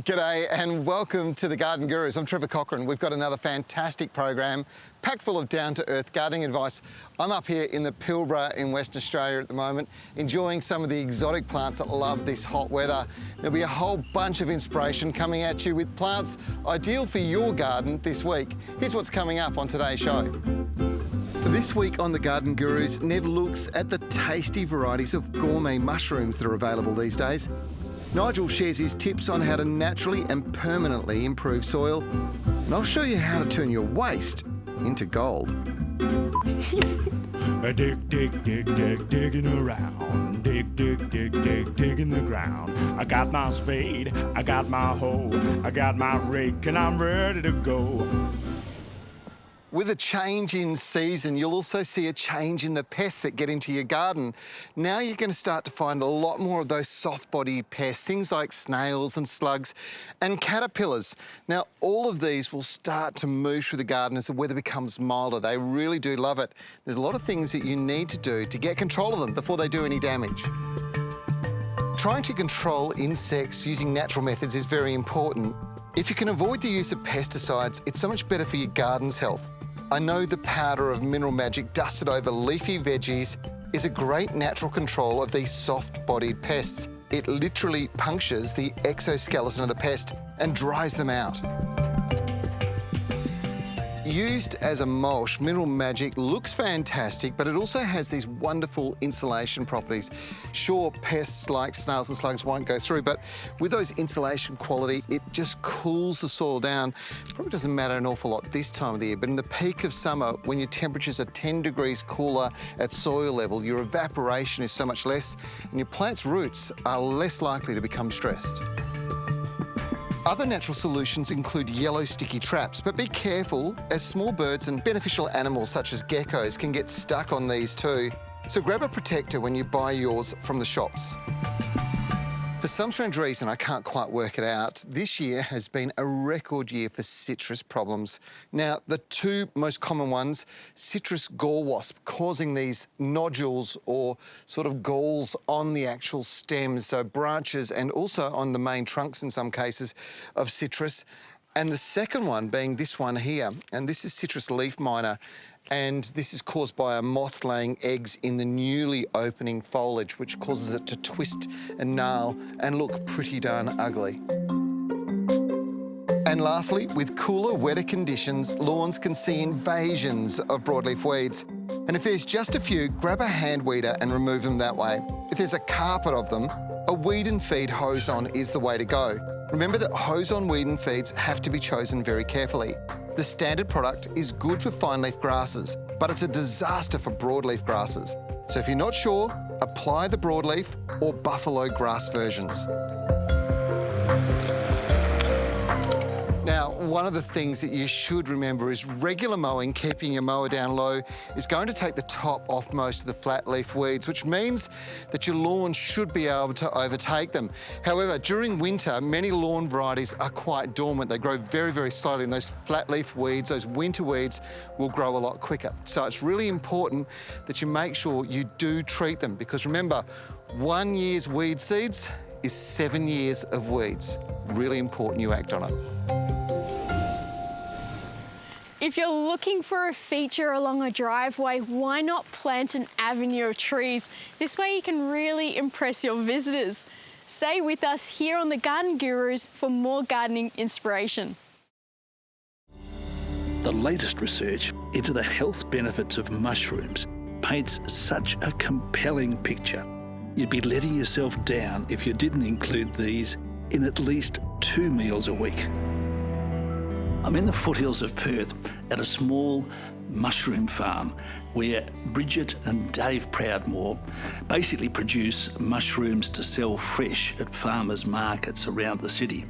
G'day and welcome to the Garden Gurus. I'm Trevor Cochran. We've got another fantastic program packed full of down-to-earth gardening advice. I'm up here in the Pilbara in Western Australia at the moment, enjoying some of the exotic plants that love this hot weather. There'll be a whole bunch of inspiration coming at you with plants ideal for your garden this week. Here's what's coming up on today's show. This week on the Garden Gurus, Nev looks at the tasty varieties of gourmet mushrooms that are available these days. Nigel shares his tips on how to naturally and permanently improve soil. And I'll show you how to turn your waste into gold. Dig, dig, dig, dig, digging around. Dig, dig, dig, dig, digging the ground. I got my spade, I got my hoe, I got my rake, and I'm ready to go. With a change in season, you'll also see a change in the pests that get into your garden. Now you're going to start to find a lot more of those soft-body pests, things like snails and slugs and caterpillars. Now, all of these will start to move through the garden as the weather becomes milder. They really do love it. There's a lot of things that you need to do to get control of them before they do any damage. Trying to control insects using natural methods is very important. If you can avoid the use of pesticides, it's so much better for your garden's health. I know the powder of Mineral Magic dusted over leafy veggies is a great natural control of these soft-bodied pests. It literally punctures the exoskeleton of the pest and dries them out. Used as a mulch, Mineral Magic looks fantastic, but it also has these wonderful insulation properties. Sure, pests like snails and slugs won't go through, but with those insulation qualities, it just cools the soil down. Probably doesn't matter an awful lot this time of the year, but in the peak of summer, when your temperatures are 10 degrees cooler at soil level, your evaporation is so much less, and your plant's roots are less likely to become stressed. Other natural solutions include yellow sticky traps, but be careful as small birds and beneficial animals such as geckos can get stuck on these too. So grab a protector when you buy yours from the shops. For some strange reason, I can't quite work it out, this year has been a record year for citrus problems. Now, the two most common ones, citrus gall wasp, causing these nodules or sort of galls on the actual stems, so branches, and also on the main trunks in some cases of citrus. And the second one being this one here, and this is citrus leaf miner. And this is caused by a moth laying eggs in the newly opening foliage, which causes it to twist and gnarl and look pretty darn ugly. And lastly, with cooler, wetter conditions, lawns can see invasions of broadleaf weeds. And if there's just a few, grab a hand weeder and remove them that way. If there's a carpet of them, a weed and feed hose-on is the way to go. Remember that hose-on weed and feeds have to be chosen very carefully. The standard product is good for fine-leaf grasses, but it's a disaster for broadleaf grasses. So if you're not sure, apply the broadleaf or buffalo grass versions. Now, one of the things that you should remember is regular mowing, keeping your mower down low, is going to take the top off most of the flat leaf weeds, which means that your lawn should be able to overtake them. However, during winter, many lawn varieties are quite dormant. They grow very, very slowly, and those flat leaf weeds, those winter weeds, will grow a lot quicker. So it's really important that you make sure you do treat them, because remember, 1 year's weed seeds is 7 years of weeds. Really important you act on it. If you're looking for a feature along a driveway, why not plant an avenue of trees? This way you can really impress your visitors. Stay with us here on the Garden Gurus for more gardening inspiration. The latest research into the health benefits of mushrooms paints such a compelling picture. You'd be letting yourself down if you didn't include these in at least 2 meals a week. I'm in the foothills of Perth at a small mushroom farm where Bridget and Dave Proudmore basically produce mushrooms to sell fresh at farmers' markets around the city.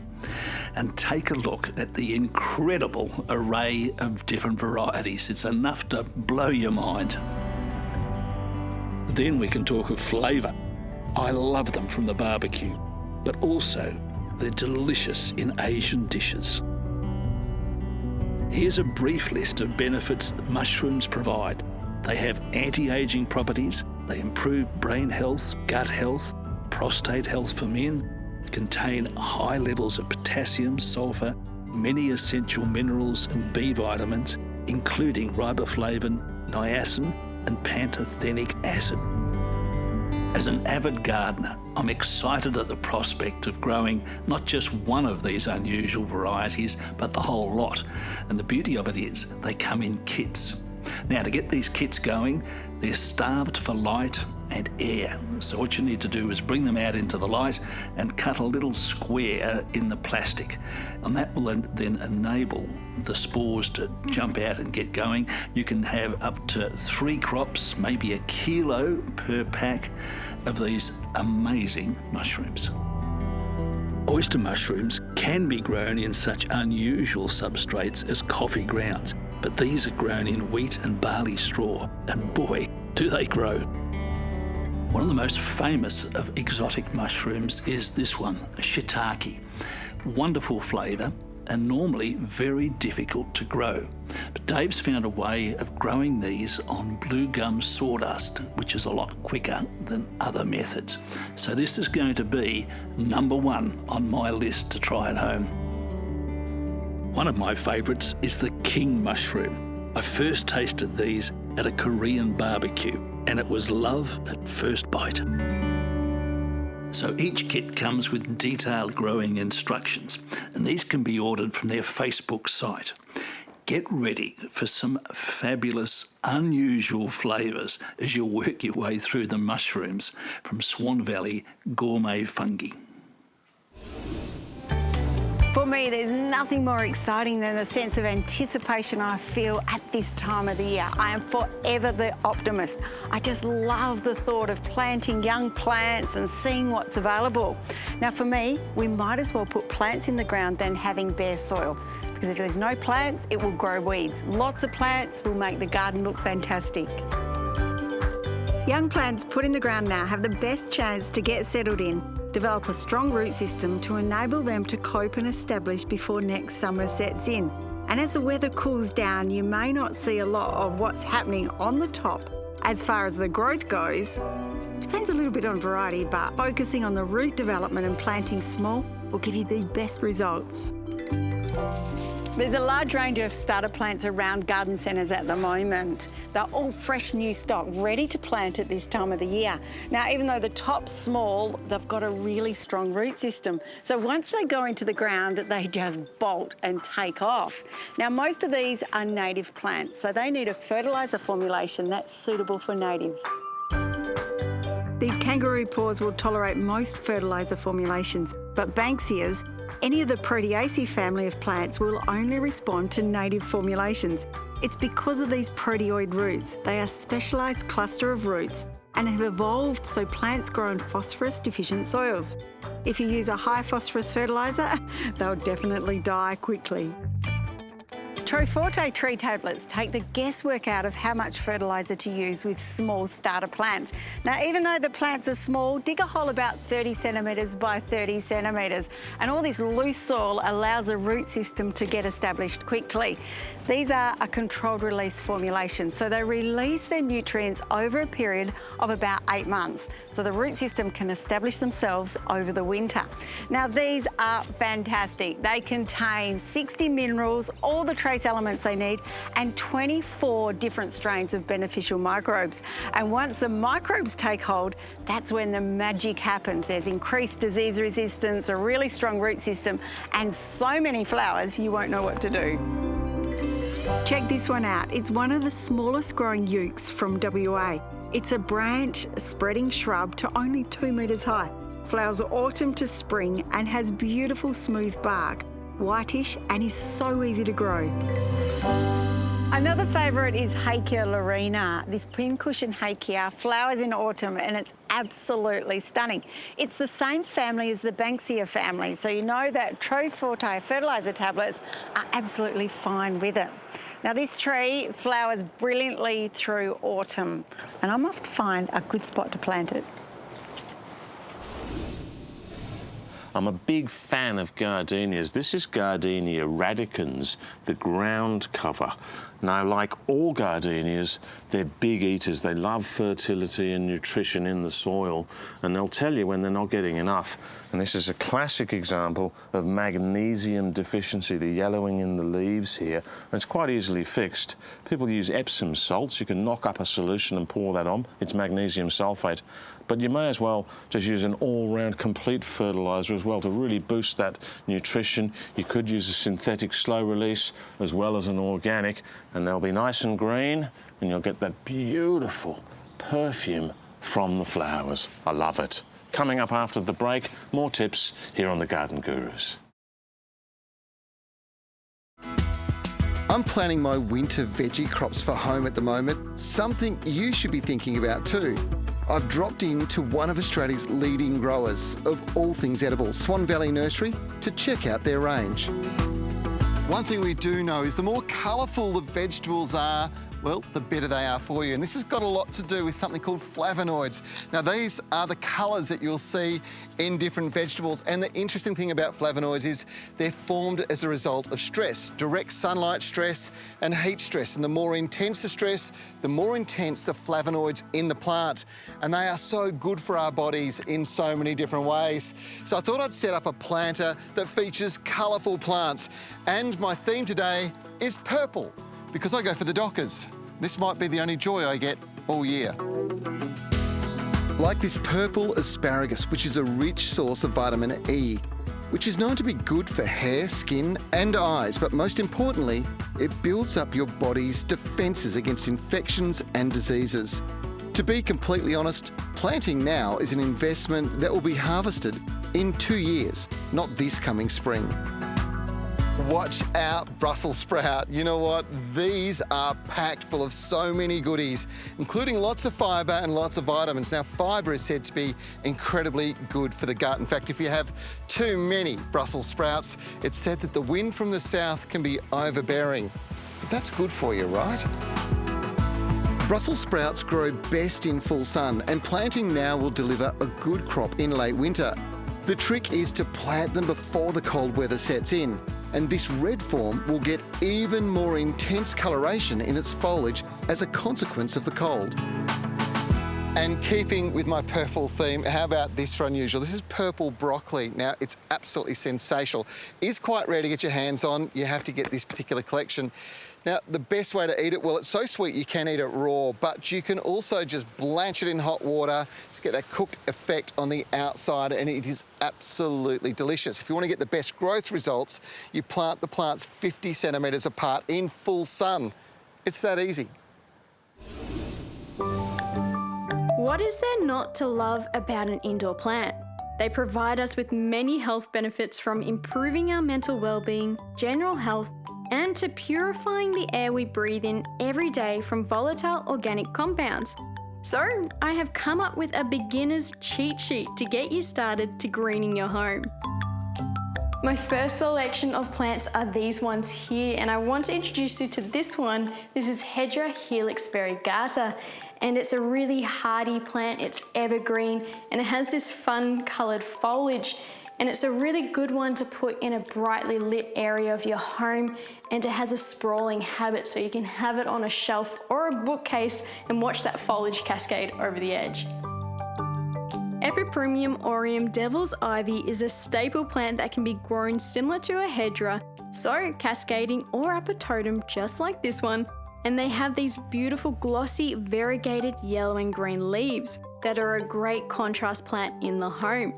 And take a look at the incredible array of different varieties. It's enough to blow your mind. Then we can talk of flavour. I love them from the barbecue, but also they're delicious in Asian dishes. Here's a brief list of benefits that mushrooms provide. They have anti-aging properties, they improve brain health, gut health, prostate health for men, contain high levels of potassium, sulphur, many essential minerals and B vitamins, including riboflavin, niacin and pantothenic acid. As an avid gardener, I'm excited at the prospect of growing not just one of these unusual varieties, but the whole lot. And the beauty of it is they come in kits. Now, to get these kits going, they're starved for light and air. So what you need to do is bring them out into the light and cut a little square in the plastic. And that will then enable the spores to jump out and get going. You can have up to 3 crops, maybe 1 kilo per pack of these amazing mushrooms. Oyster mushrooms can be grown in such unusual substrates as coffee grounds, but these are grown in wheat and barley straw, and boy, do they grow. One of the most famous of exotic mushrooms is this one, shiitake. Wonderful flavour and normally very difficult to grow. But Dave's found a way of growing these on blue gum sawdust, which is a lot quicker than other methods. So this is going to be #1 on my list to try at home. One of my favourites is the king mushroom. I first tasted these at a Korean barbecue, and it was love at first bite. So each kit comes with detailed growing instructions, and these can be ordered from their Facebook site. Get ready for some fabulous, unusual flavours as you work your way through the mushrooms from Swan Valley Gourmet Fungi. For me, there's nothing more exciting than the sense of anticipation I feel at this time of the year. I am forever the optimist. I just love the thought of planting young plants and seeing what's available. Now for me, we might as well put plants in the ground than having bare soil, because if there's no plants, it will grow weeds. Lots of plants will make the garden look fantastic. Young plants put in the ground now have the best chance to get settled in, develop a strong root system to enable them to cope and establish before next summer sets in. And as the weather cools down, you may not see a lot of what's happening on the top as far as the growth goes. Depends a little bit on variety, but focusing on the root development and planting small will give you the best results. There's a large range of starter plants around garden centres at the moment. They're all fresh new stock, ready to plant at this time of the year. Now, even though the top's small, they've got a really strong root system. So once they go into the ground, they just bolt and take off. Now, most of these are native plants, so they need a fertilizer formulation that's suitable for natives. These kangaroo paws will tolerate most fertilizer formulations, but Banksias, any of the Proteaceae family of plants, will only respond to native formulations. It's because of these proteoid roots. They are a specialised cluster of roots and have evolved so plants grow in phosphorus-deficient soils. If you use a high phosphorus fertiliser, they'll definitely die quickly. Troforte tree tablets take the guesswork out of how much fertiliser to use with small starter plants. Now, even though the plants are small, dig a hole about 30 centimetres by 30 centimetres, and all this loose soil allows a root system to get established quickly. These are a controlled release formulation, so they release their nutrients over a period of about 8 months, so the root system can establish themselves over the winter. Now, these are fantastic. They contain 60 minerals, all the trace elements they need, and 24 different strains of beneficial microbes. And once the microbes take hold, that's when the magic happens. There's increased disease resistance, a really strong root system, and so many flowers you won't know what to do. Check this one out. It's one of the smallest growing ukes from WA. It's a branch spreading shrub to only 2 metres high. Flowers autumn to spring and has beautiful smooth bark, whitish, and is so easy to grow. Another favourite is Hakea lorina. This pincushion Hakea flowers in autumn and it's absolutely stunning. It's the same family as the Banksia family, so you know that Troforte fertiliser tablets are absolutely fine with it. Now, this tree flowers brilliantly through autumn, and I'm off to find a good spot to plant it. I'm a big fan of gardenias. This is Gardenia radicans, the ground cover. Now, like all gardenias, they're big eaters. They love fertility and nutrition in the soil, and they'll tell you when they're not getting enough. And this is a classic example of magnesium deficiency, the yellowing in the leaves here. And it's quite easily fixed. People use Epsom salts. You can knock up a solution and pour that on. It's magnesium sulfate. But you may as well just use an all-round complete fertilizer as well to really boost that nutrition. You could use a synthetic slow release as well as an organic, and they'll be nice and green, and you'll get that beautiful perfume from the flowers. I love it. Coming up after the break, more tips here on the Garden Gurus. I'm planning my winter veggie crops for home at the moment, something you should be thinking about too. I've dropped into one of Australia's leading growers of all things edible, Swan Valley Nursery, to check out their range. One thing we do know is the more colourful the vegetables are, well, the better they are for you. And this has got a lot to do with something called flavonoids. Now, these are the colours that you'll see in different vegetables. And the interesting thing about flavonoids is they're formed as a result of stress, direct sunlight stress and heat stress. And the more intense the stress, the more intense the flavonoids in the plant. And they are so good for our bodies in so many different ways. So I thought I'd set up a planter that features colourful plants. And my theme today is purple, because I go for the Dockers. This might be the only joy I get all year. Like this purple asparagus, which is a rich source of vitamin E, which is known to be good for hair, skin and eyes, but most importantly, it builds up your body's defences against infections and diseases. To be completely honest, planting now is an investment that will be harvested in 2 years, not this coming spring. Watch out, Brussels sprout. You know what? These are packed full of so many goodies, including lots of fibre and lots of vitamins. Now, fibre is said to be incredibly good for the gut. In fact, if you have too many Brussels sprouts, it's said that the wind from the south can be overbearing. But that's good for you, right? Brussels sprouts grow best in full sun, and planting now will deliver a good crop in late winter. The trick is to plant them before the cold weather sets in. And this red form will get even more intense coloration in its foliage as a consequence of the cold. And keeping with my purple theme, how about this for unusual? This is purple broccoli. Now, it's absolutely sensational. It's quite rare to get your hands on. You have to get this particular collection. Now, the best way to eat it, well, it's so sweet you can eat it raw, but you can also just blanch it in hot water, just get that cooked effect on the outside, and it is absolutely delicious. If you want to get the best growth results, you plant the plants 50 centimetres apart in full sun. It's that easy. What is there not to love about an indoor plant? They provide us with many health benefits, from improving our mental well-being, general health, and to purifying the air we breathe in every day from volatile organic compounds. So, I have come up with a beginner's cheat sheet to get you started to greening your home. My first selection of plants are these ones here, and I want to introduce you to this one. This is Hedera helix variegata, and it's a really hardy plant. It's evergreen, and it has this fun coloured foliage. And it's a really good one to put in a brightly lit area of your home, and it has a sprawling habit, so you can have it on a shelf or a bookcase and watch that foliage cascade over the edge. Epipremium aureum devil's ivy is a staple plant that can be grown similar to a hedera, so cascading or up a totem just like this one, and they have these beautiful glossy variegated yellow and green leaves that are a great contrast plant in the home.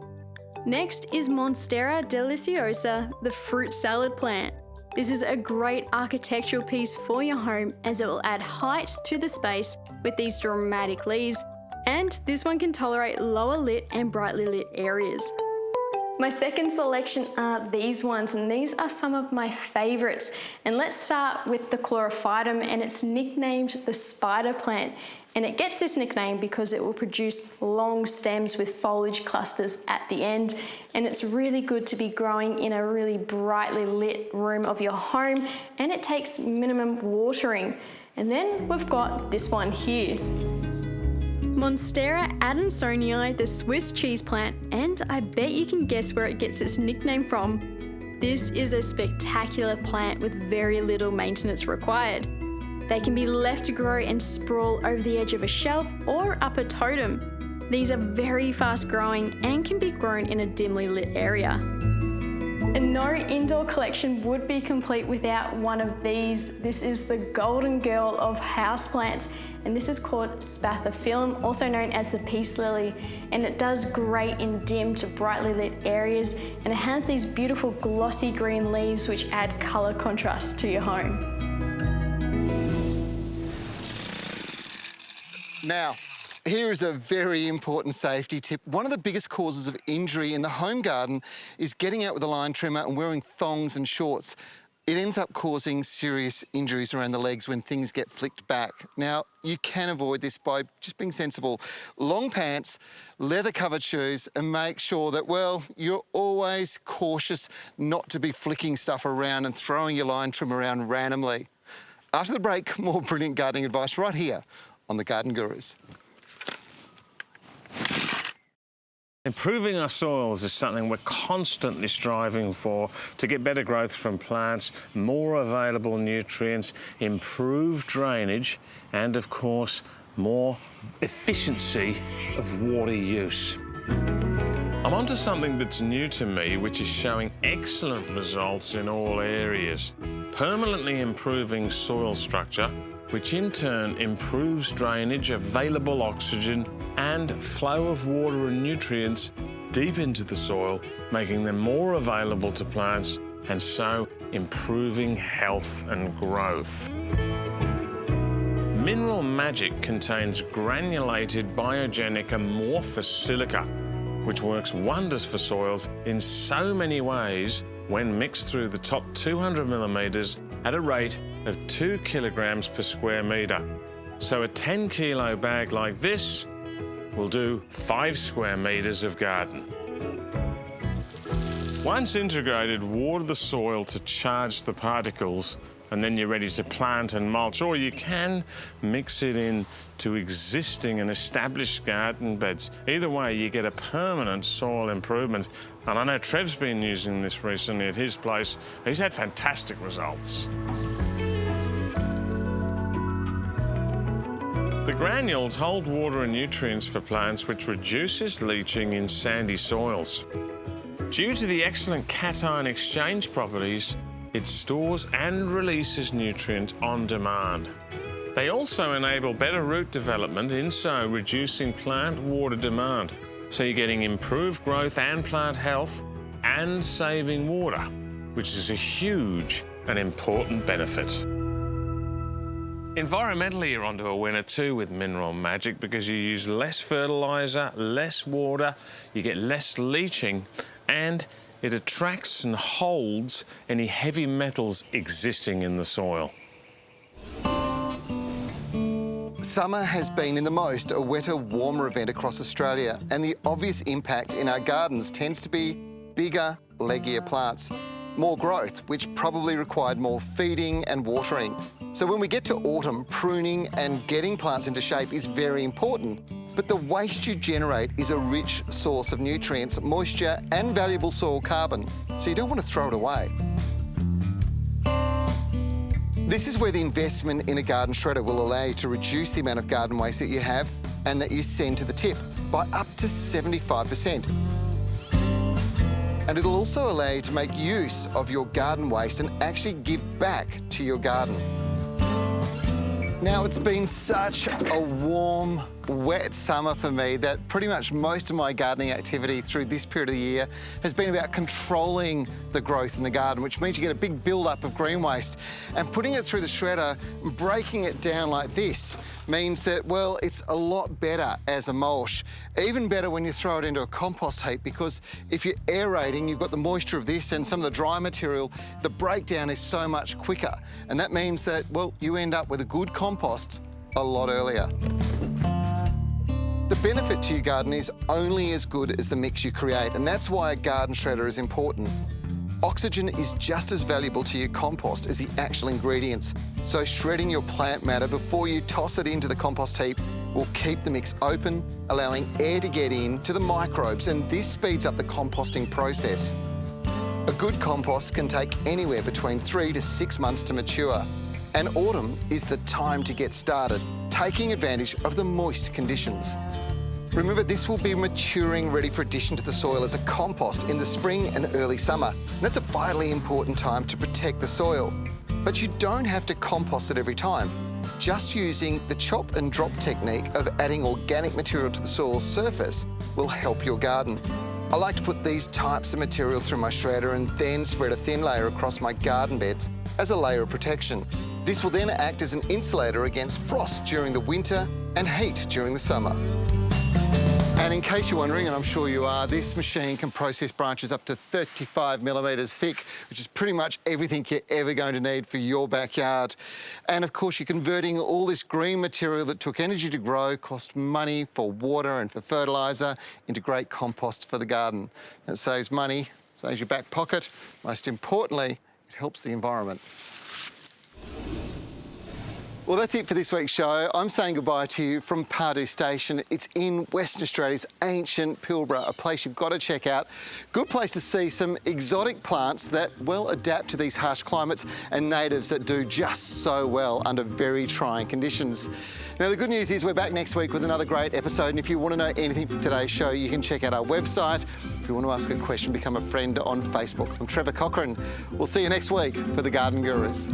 Next is Monstera deliciosa, the fruit salad plant. This is a great architectural piece for your home, as it will add height to the space with these dramatic leaves, and this one can tolerate lower lit and brightly lit areas. My second selection are these ones, and these are some of my favourites. And let's start with the chlorophytum, and it's nicknamed the spider plant. And it gets this nickname because it will produce long stems with foliage clusters at the end. And it's really good to be growing in a really brightly lit room of your home, and it takes minimum watering. And then we've got this one here, Monstera adansonii, the Swiss cheese plant, and I bet you can guess where it gets its nickname from. This is a spectacular plant with very little maintenance required. They can be left to grow and sprawl over the edge of a shelf or up a totem. These are very fast growing and can be grown in a dimly lit area. And no indoor collection would be complete without one of these. This is the golden girl of houseplants, and this is called Spathiphyllum, also known as the peace lily, and it does great in dim to brightly lit areas, and it has these beautiful glossy green leaves which add colour contrast to your home. Now, here is a very important safety tip. One of the biggest causes of injury in the home garden is getting out with a line trimmer and wearing thongs and shorts. It ends up causing serious injuries around the legs when things get flicked back. Now, you can avoid this by just being sensible. Long pants, leather-covered shoes, and make sure that, well, you're always cautious not to be flicking stuff around and throwing your line trim around randomly. After the break, more brilliant gardening advice right here on The Garden Gurus. Improving our soils is something we're constantly striving for to get better growth from plants, more available nutrients, improved drainage, and of course, more efficiency of water use. I'm onto something that's new to me, which is showing excellent results in all areas. Permanently improving soil structure, which in turn improves drainage, available oxygen, and flow of water and nutrients deep into the soil, making them more available to plants and so improving health and growth. Mineral Magic contains granulated biogenic amorphous silica, which works wonders for soils in so many ways when mixed through the top 200 millimetres at a rate of 2 kilograms per square metre. So a 10 kilo bag like this will do 5 square metres of garden. Once integrated, water the soil to charge the particles, and then you're ready to plant and mulch, or you can mix it in to existing and established garden beds. Either way, you get a permanent soil improvement. And I know Trev's been using this recently at his place. He's had fantastic results. The granules hold water and nutrients for plants, which reduces leaching in sandy soils. Due to the excellent cation exchange properties, it stores and releases nutrients on demand. They also enable better root development, in so reducing plant water demand. So you're getting improved growth and plant health and saving water, which is a huge and important benefit. Environmentally, you're onto a winner too with Mineral Magic because you use less fertilizer, less water, you get less leaching, and it attracts and holds any heavy metals existing in the soil. Summer has been in the most a wetter, warmer event across Australia, and the obvious impact in our gardens tends to be bigger, leggier plants. More growth, which probably required more feeding and watering. So when we get to autumn, pruning and getting plants into shape is very important. But the waste you generate is a rich source of nutrients, moisture and valuable soil carbon, so you don't want to throw it away. This is where the investment in a garden shredder will allow you to reduce the amount of garden waste that you have and that you send to the tip by up to 75%. And it'll also allow you to make use of your garden waste and actually give back to your garden. Now, it's been such a warm, wet summer for me that pretty much most of my gardening activity through this period of the year has been about controlling the growth in the garden, which means you get a big build-up of green waste. And putting it through the shredder, breaking it down like this, means that, well, it's a lot better as a mulch. Even better when you throw it into a compost heap, because if you're aerating, you've got the moisture of this and some of the dry material, the breakdown is so much quicker. And that means that, well, you end up with a good compost a lot earlier. The benefit to your garden is only as good as the mix you create, and that's why a garden shredder is important. Oxygen is just as valuable to your compost as the actual ingredients, so shredding your plant matter before you toss it into the compost heap will keep the mix open, allowing air to get in to the microbes, and this speeds up the composting process. A good compost can take anywhere between 3 to 6 months to mature, And autumn is the time to get started, taking advantage of the moist conditions. Remember, this will be maturing, ready for addition to the soil as a compost in the spring and early summer. And that's a vitally important time to protect the soil. But you don't have to compost it every time. Just using the chop and drop technique of adding organic material to the soil's surface will help your garden. I like to put these types of materials through my shredder and then spread a thin layer across my garden beds as a layer of protection. This will then act as an insulator against frost during the winter and heat during the summer. And in case you're wondering, and I'm sure you are, this machine can process branches up to 35 millimetres thick, which is pretty much everything you're ever going to need for your backyard. And of course, you're converting all this green material that took energy to grow, cost money for water and for fertiliser, into great compost for the garden. It saves money, saves your back pocket. Most importantly, it helps the environment. Well, that's it for this week's show. I'm saying goodbye to you from Pardue Station. It's in Western Australia's ancient Pilbara, a place you've got to check out. Good place to see some exotic plants that, well, adapt to these harsh climates, and natives that do just so well under very trying conditions. Now, the good news is we're back next week with another great episode, and if you want to know anything from today's show, you can check out our website. If you want to ask a question, become a friend on Facebook. I'm Trevor Cochran. We'll see you next week for The Garden Gurus.